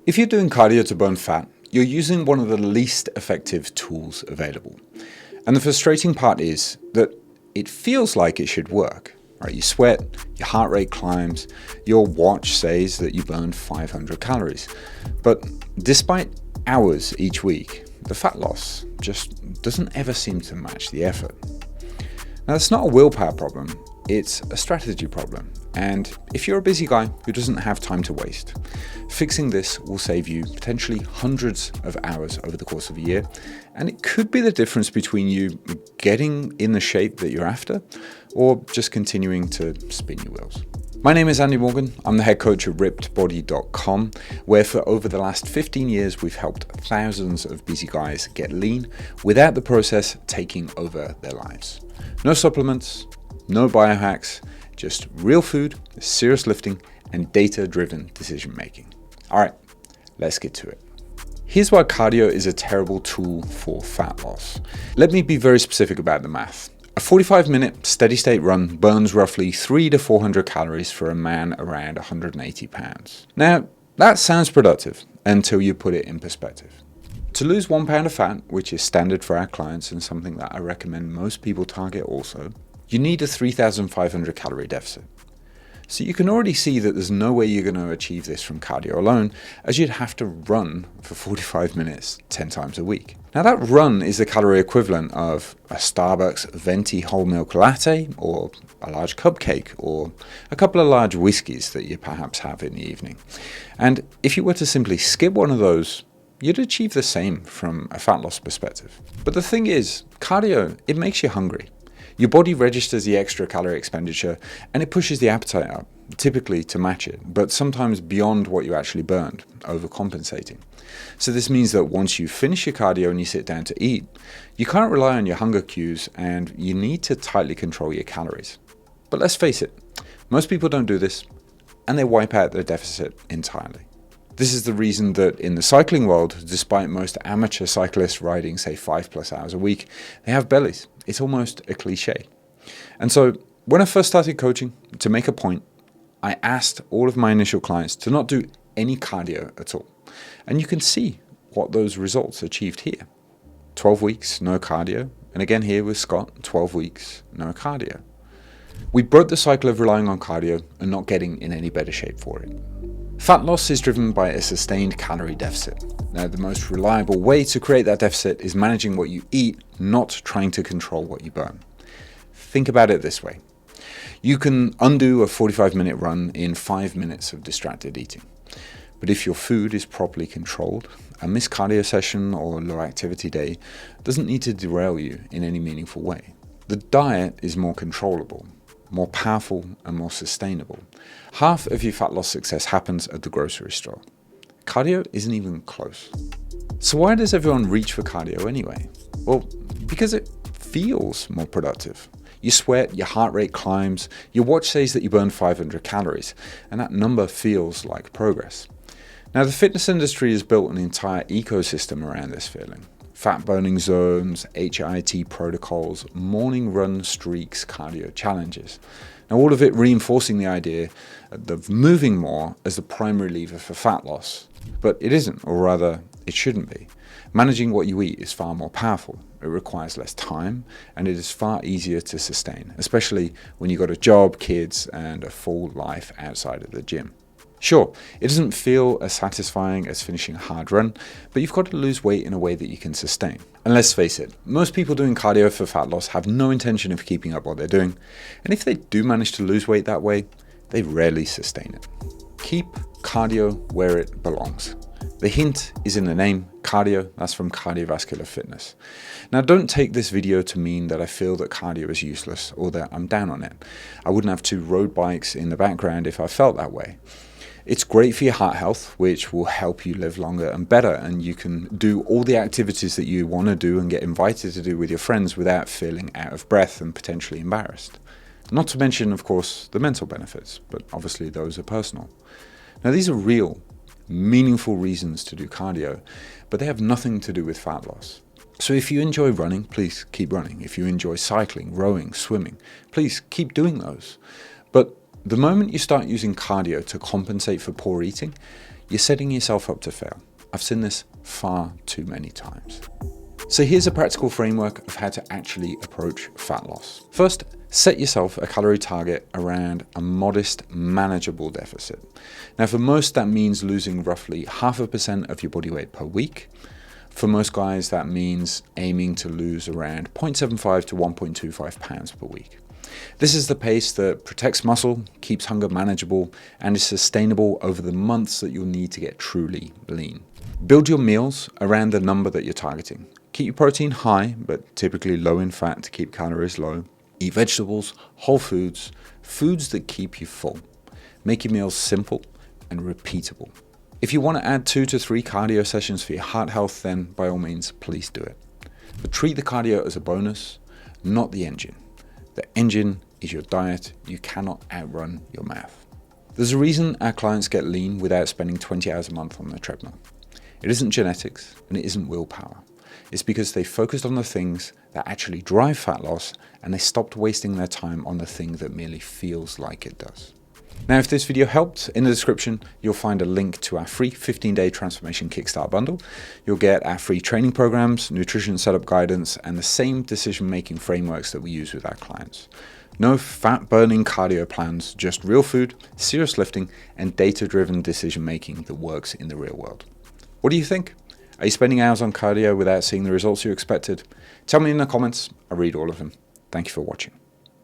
If you're doing cardio to burn fat, you're using one of the least effective tools available. And the frustrating part is that it feels like it should work. Right? You sweat, your heart rate climbs, your watch says that you burned 500 calories. But despite hours each week, the fat loss just doesn't ever seem to match the effort. Now, it's not a willpower problem, it's a strategy problem. And if you're a busy guy who doesn't have time to waste, fixing this will save you potentially hundreds of hours over the course of a year. And it could be the difference between you getting in the shape that you're after or just continuing to spin your wheels. My name is Andy Morgan. I'm the head coach at rippedbody.com, where for over the last 15 years, we've helped thousands of busy guys get lean without the process taking over their lives. No supplements, no biohacks, just real food, serious lifting, and data-driven decision-making. All right, let's get to it. Here's why cardio is a terrible tool for fat loss. Let me be very specific about the math. A 45-minute steady-state run burns roughly 300 to 400 calories for a man around 180 pounds. Now, that sounds productive until you put it in perspective. To lose 1 pound of fat, which is standard for our clients and something that I recommend most people target also, you need a 3,500 calorie deficit. So you can already see that there's no way you're going to achieve this from cardio alone, as you'd have to run for 45 minutes 10 times a week. Now that run is the calorie equivalent of a Starbucks venti whole milk latte, or a large cupcake, or a couple of large whiskeys that you perhaps have in the evening. And if you were to simply skip one of those, you'd achieve the same from a fat loss perspective. But the thing is, cardio, it makes you hungry. Your body registers the extra calorie expenditure and it pushes the appetite up, typically to match it, but sometimes beyond what you actually burned, overcompensating. So this means that once you finish your cardio and you sit down to eat, you can't rely on your hunger cues and you need to tightly control your calories. But let's face it, most people don't do this and they wipe out their deficit entirely. This is the reason that in the cycling world, despite most amateur cyclists riding, say, 5+ hours a week, they have bellies. It's almost a cliche. And so when I first started coaching, to make a point, I asked all of my initial clients to not do any cardio at all. And you can see what those results achieved here. 12 weeks, no cardio. And again here with Scott, 12 weeks, no cardio. We broke the cycle of relying on cardio and not getting in any better shape for it. Fat loss is driven by a sustained calorie deficit. Now, the most reliable way to create that deficit is managing what you eat, not trying to control what you burn. Think about it this way. You can undo a 45-minute run in 5 minutes of distracted eating. But if your food is properly controlled, a missed cardio session or low activity day doesn't need to derail you in any meaningful way. The diet is more controllable, more powerful and more sustainable. Half of your fat loss success happens at the grocery store. Cardio isn't even close. So why does everyone reach for cardio anyway? Well, because it feels more productive. You sweat, your heart rate climbs, your watch says that you burned 500 calories, and that number feels like progress. Now, the fitness industry has built an entire ecosystem around this feeling. Fat burning zones, HIIT protocols, morning run streaks, cardio challenges. Now, all of it reinforcing the idea of moving more as the primary lever for fat loss. But it isn't, or rather, it shouldn't be. Managing what you eat is far more powerful. It requires less time, and it is far easier to sustain, especially when you've got a job, kids, and a full life outside of the gym. Sure, it doesn't feel as satisfying as finishing a hard run, but you've got to lose weight in a way that you can sustain. And let's face it, most people doing cardio for fat loss have no intention of keeping up what they're doing. And if they do manage to lose weight that way, they rarely sustain it. Keep cardio where it belongs. The hint is in the name, cardio. That's from Cardiovascular Fitness. Now, don't take this video to mean that I feel that cardio is useless or that I'm down on it. I wouldn't have 2 road bikes in the background if I felt that way. It's great for your heart health, which will help you live longer and better, and you can do all the activities that you want to do and get invited to do with your friends without feeling out of breath and potentially embarrassed. Not to mention, of course, the mental benefits, but obviously those are personal. Now, these are real, meaningful reasons to do cardio, but they have nothing to do with fat loss. So if you enjoy running, please keep running. If you enjoy cycling, rowing, swimming, please keep doing those. But the moment you start using cardio to compensate for poor eating, you're setting yourself up to fail. I've seen this far too many times. So here's a practical framework of how to actually approach fat loss. First, set yourself a calorie target around a modest, manageable deficit. Now, for most, that means losing roughly 0.5% of your body weight per week. For most guys, that means aiming to lose around 0.75 to 1.25 pounds per week. This is the pace that protects muscle, keeps hunger manageable, and is sustainable over the months that you'll need to get truly lean. Build your meals around the number that you're targeting. Keep your protein high, but typically low in fat to keep calories low. Eat vegetables, whole foods, foods that keep you full. Make your meals simple and repeatable. If you want to add 2 to 3 cardio sessions for your heart health, then by all means, please do it. But treat the cardio as a bonus, not the engine. The engine is your diet. You cannot outrun your math. There's a reason our clients get lean without spending 20 hours a month on the treadmill. It isn't genetics and it isn't willpower. It's because they focused on the things that actually drive fat loss and they stopped wasting their time on the thing that merely feels like it does. Now, if this video helped, in the description, you'll find a link to our free 15-day transformation Kickstart bundle. You'll get our free training programs, nutrition setup guidance, and the same decision-making frameworks that we use with our clients. No fat-burning cardio plans, just real food, serious lifting, and data-driven decision-making that works in the real world. What do you think? Are you spending hours on cardio without seeing the results you expected? Tell me in the comments. I read all of them. Thank you for watching.